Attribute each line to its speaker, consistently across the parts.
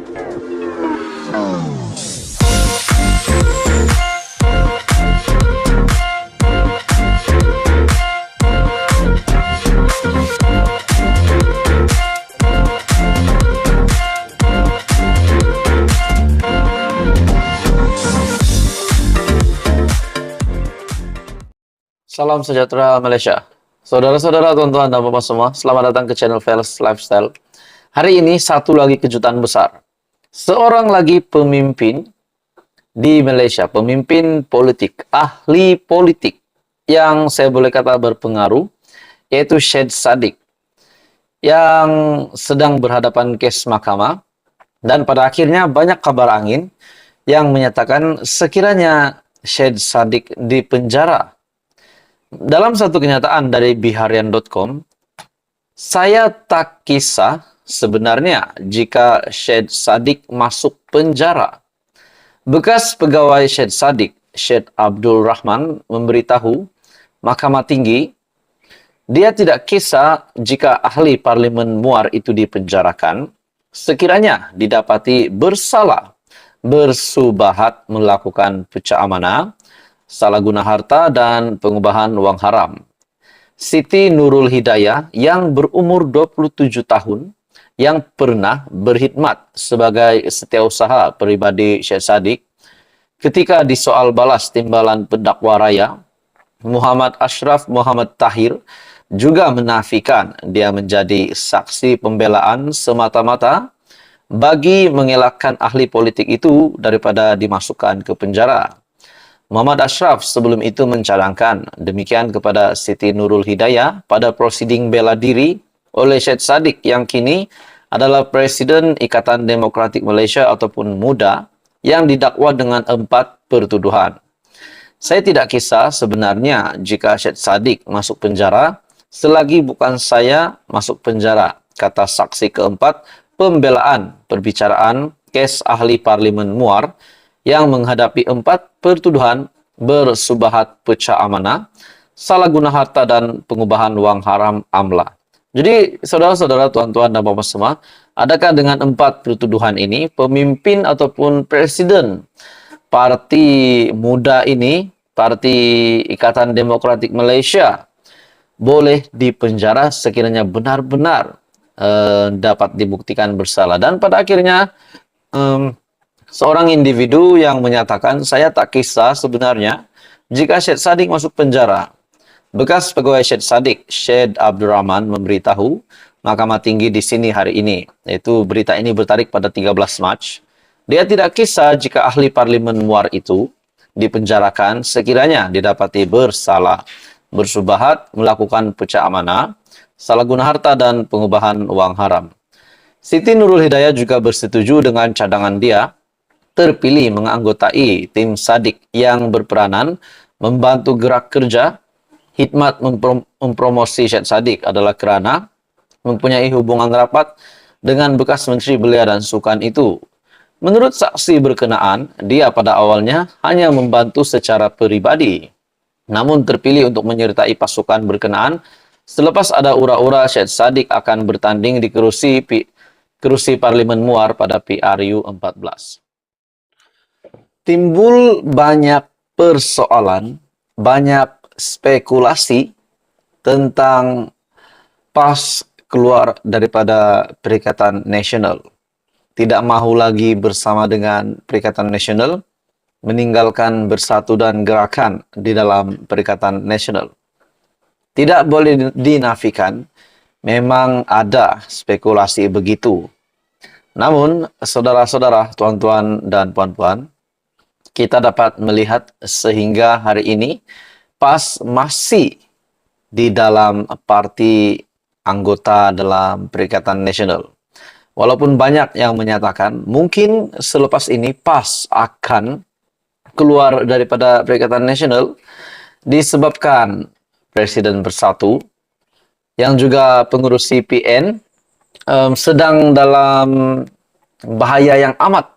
Speaker 1: Salam sejahtera Malaysia. Saudara-saudara, tuan-tuan dan bapak semua, selamat datang ke channel Fels Lifestyle. Hari ini satu lagi kejutan besar. Seorang lagi pemimpin di Malaysia, pemimpin politik, ahli politik yang saya boleh kata berpengaruh, yaitu Syed Saddiq, yang sedang berhadapan kes mahkamah, dan pada akhirnya banyak kabar angin yang menyatakan sekiranya Syed Saddiq dipenjara. Dalam satu kenyataan dari biharian.com, saya tak kisah sebenarnya jika Syed Saddiq masuk penjara. Bekas pegawai Syed Saddiq, Syed Abdul Rahman, memberitahu Mahkamah Tinggi dia tidak kisah jika ahli Parlimen Muar itu dipenjarakan sekiranya didapati bersalah bersubahat melakukan pecah amanah, salah guna harta, dan pengubahan wang haram. Siti Nurul Hidayah yang berumur 27 tahun yang pernah berkhidmat sebagai setiausaha peribadi Syed Saddiq ketika disoal balas timbalan pendakwa raya, Muhammad Ashraf Muhammad Tahir juga menafikan dia menjadi saksi pembelaan semata-mata bagi mengelakkan ahli politik itu daripada dimasukkan ke penjara. Muhammad Ashraf sebelum itu mencadangkan demikian kepada Siti Nurul Hidayah pada prosiding bela diri oleh Syed Saddiq yang kini adalah Presiden Ikatan Demokratik Malaysia ataupun MUDA yang didakwa dengan 4 pertuduhan. Saya tidak kisah sebenarnya jika Syed Saddiq masuk penjara selagi bukan saya masuk penjara, kata saksi keempat pembelaan perbicaraan kes ahli Parlimen Muar yang menghadapi 4 pertuduhan bersubahat pecah amanah, salah guna harta, dan pengubahan wang haram AMLA. Jadi, saudara-saudara, tuan-tuan dan bapak semua, adakah dengan 4 pertuduhan ini, pemimpin ataupun presiden parti muda ini, Parti Ikatan Demokratik Malaysia, boleh dipenjara sekiranya benar-benar dapat dibuktikan bersalah? Dan pada akhirnya, seorang individu yang menyatakan, saya tak kisah sebenarnya jika Syed Saddiq masuk penjara. Bekas pegawai Syed Saddiq, Syed Abdul Rahman, memberitahu Mahkamah Tinggi di sini hari ini, yaitu berita ini bertarik pada 13 Mac. Dia tidak kisah jika ahli Parlimen Muar itu dipenjarakan sekiranya didapati bersalah bersubahat melakukan pecah amanah, salah guna harta, dan pengubahan wang haram. Siti Nurul Hidayah juga bersetuju dengan cadangan dia terpilih menganggotai tim Saddiq yang berperanan membantu gerak kerja khidmat mempromosi Syed Saddiq adalah kerana mempunyai hubungan rapat dengan bekas Menteri Belia dan Sukan itu. Menurut saksi berkenaan, dia pada awalnya hanya membantu secara peribadi, namun terpilih untuk menyertai pasukan berkenaan selepas ada ura-ura Syed Saddiq akan bertanding di kerusi Parlimen Muar pada PRU 14. Timbul banyak persoalan, banyak spekulasi tentang PAS keluar daripada Perikatan Nasional. Tidak mahu lagi bersama dengan Perikatan Nasional, meninggalkan Bersatu dan Gerakan di dalam Perikatan Nasional. Tidak boleh dinafikan, memang ada spekulasi begitu. Namun, saudara-saudara, tuan-tuan dan puan-puan, kita dapat melihat sehingga hari ini PAS masih di dalam parti anggota dalam Perikatan Nasional. Walaupun banyak yang menyatakan mungkin selepas ini PAS akan keluar daripada Perikatan Nasional disebabkan Presiden Bersatu yang juga pengurus CPN sedang dalam bahaya yang amat,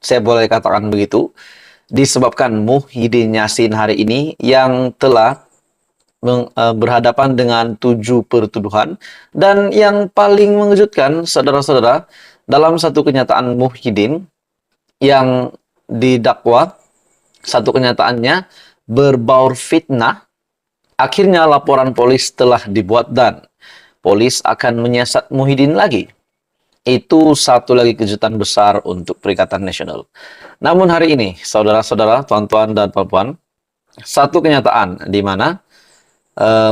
Speaker 1: saya boleh katakan begitu, disebabkan Muhyiddin Yassin hari ini yang telah berhadapan dengan 7 pertuduhan. Dan yang paling mengejutkan, saudara-saudara, dalam satu kenyataan Muhyiddin yang didakwa, satu kenyataannya berbaur fitnah. Akhirnya laporan polis telah dibuat dan polis akan menyiasat Muhyiddin lagi. Itu satu lagi kejutan besar untuk Perikatan Nasional. Namun hari ini, saudara-saudara, tuan-tuan dan puan-puan, satu kenyataan di mana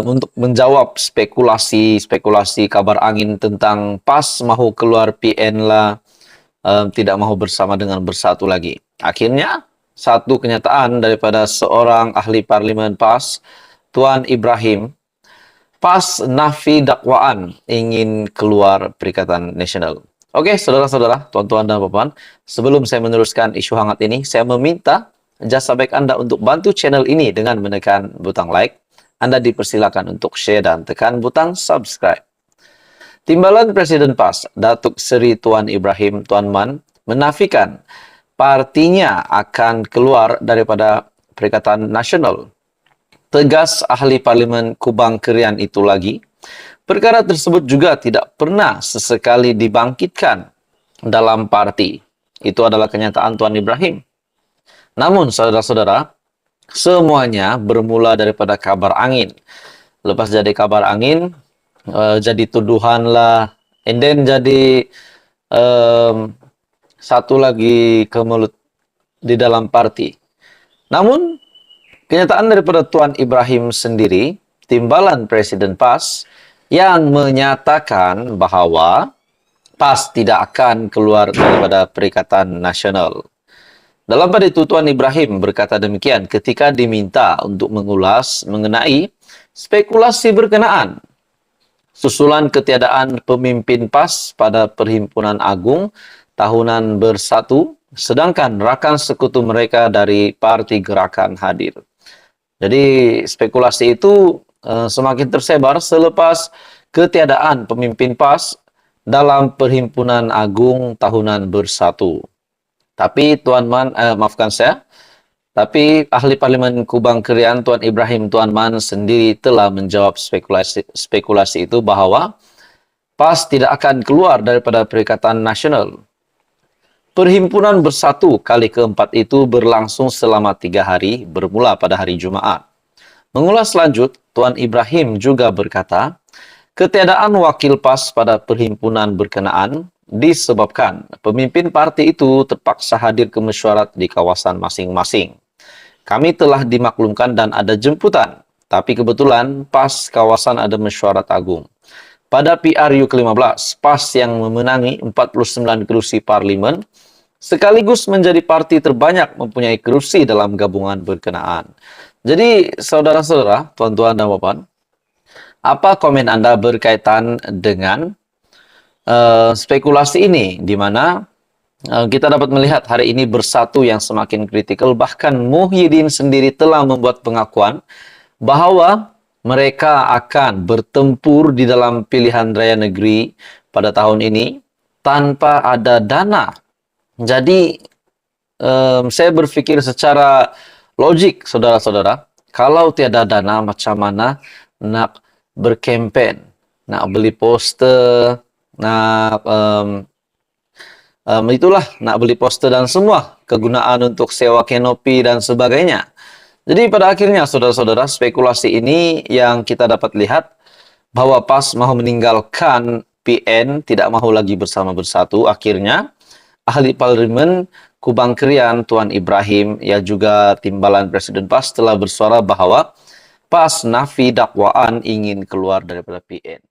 Speaker 1: untuk menjawab spekulasi kabar angin tentang PAS mahu keluar PN lah, tidak mahu bersama dengan Bersatu lagi. Akhirnya, satu kenyataan daripada seorang ahli parlimen PAS, Tuan Ibrahim, PAS nafi dakwaan ingin keluar Perikatan Nasional. Oke, saudara-saudara, tuan-tuan dan puan-puan, sebelum saya meneruskan isu hangat ini, saya meminta jasa baik Anda untuk bantu channel ini dengan menekan butang like. Anda dipersilakan untuk share dan tekan butang subscribe. Timbalan Presiden PAS, Datuk Seri Tuan Ibrahim Tuan Man, menafikan partinya akan keluar daripada Perikatan Nasional. Tegas ahli parlimen Kubang Kerian itu lagi, perkara tersebut juga tidak pernah sesekali dibangkitkan dalam parti. Itu adalah kenyataan Tuan Ibrahim. Namun, saudara-saudara, semuanya bermula daripada kabar angin. Lepas jadi kabar angin, jadi tuduhan lah, and then jadi satu lagi ke mulut di dalam parti. Namun, kenyataan daripada Tuan Ibrahim sendiri, timbalan Presiden PAS, yang menyatakan bahawa PAS tidak akan keluar daripada Perikatan Nasional. Dalam pada itu, Tuan Ibrahim berkata demikian ketika diminta untuk mengulas mengenai spekulasi berkenaan susulan ketiadaan pemimpin PAS pada Perhimpunan Agung Tahunan Bersatu, sedangkan rakan sekutu mereka dari Parti Gerakan hadir. Jadi spekulasi itu semakin tersebar selepas ketiadaan pemimpin PAS dalam Perhimpunan Agung Tahunan Bersatu. Tapi tapi ahli parlimen Kubang Kerian Tuan Ibrahim Tuan Man sendiri telah menjawab spekulasi itu bahawa PAS tidak akan keluar daripada Perikatan Nasional. Perhimpunan Bersatu kali keempat itu berlangsung selama 3 hari, bermula pada hari Jumaat. Mengulas lanjut, Tuan Ibrahim juga berkata, ketiadaan wakil PAS pada perhimpunan berkenaan disebabkan pemimpin parti itu terpaksa hadir ke mesyuarat di kawasan masing-masing. Kami telah dimaklumkan dan ada jemputan, tapi kebetulan PAS kawasan ada mesyuarat agung. Pada PRU ke-15, PAS yang memenangi 49 kerusi parlimen, sekaligus menjadi parti terbanyak mempunyai kerusi dalam gabungan berkenaan. Jadi, saudara-saudara, tuan-tuan dan puan-puan, apa komen Anda berkaitan dengan spekulasi ini, di mana kita dapat melihat hari ini Bersatu yang semakin kritikal, bahkan Muhyiddin sendiri telah membuat pengakuan bahawa mereka akan bertempur di dalam pilihan raya negeri pada tahun ini tanpa ada dana. Jadi, saya berpikir secara logik, saudara-saudara, kalau tiada dana, macam mana nak berkempen, nak beli poster, nak nak beli poster dan semua kegunaan untuk sewa kanopi dan sebagainya. Jadi pada akhirnya, saudara-saudara, spekulasi ini yang kita dapat lihat bahwa PAS mahu meninggalkan PN, tidak mahu lagi bersama Bersatu. Akhirnya, ahli parlimen Kubang Kerian Tuan Ibrahim, yang juga timbalan Presiden PAS, telah bersuara bahawa PAS nafi dakwaan ingin keluar daripada PN.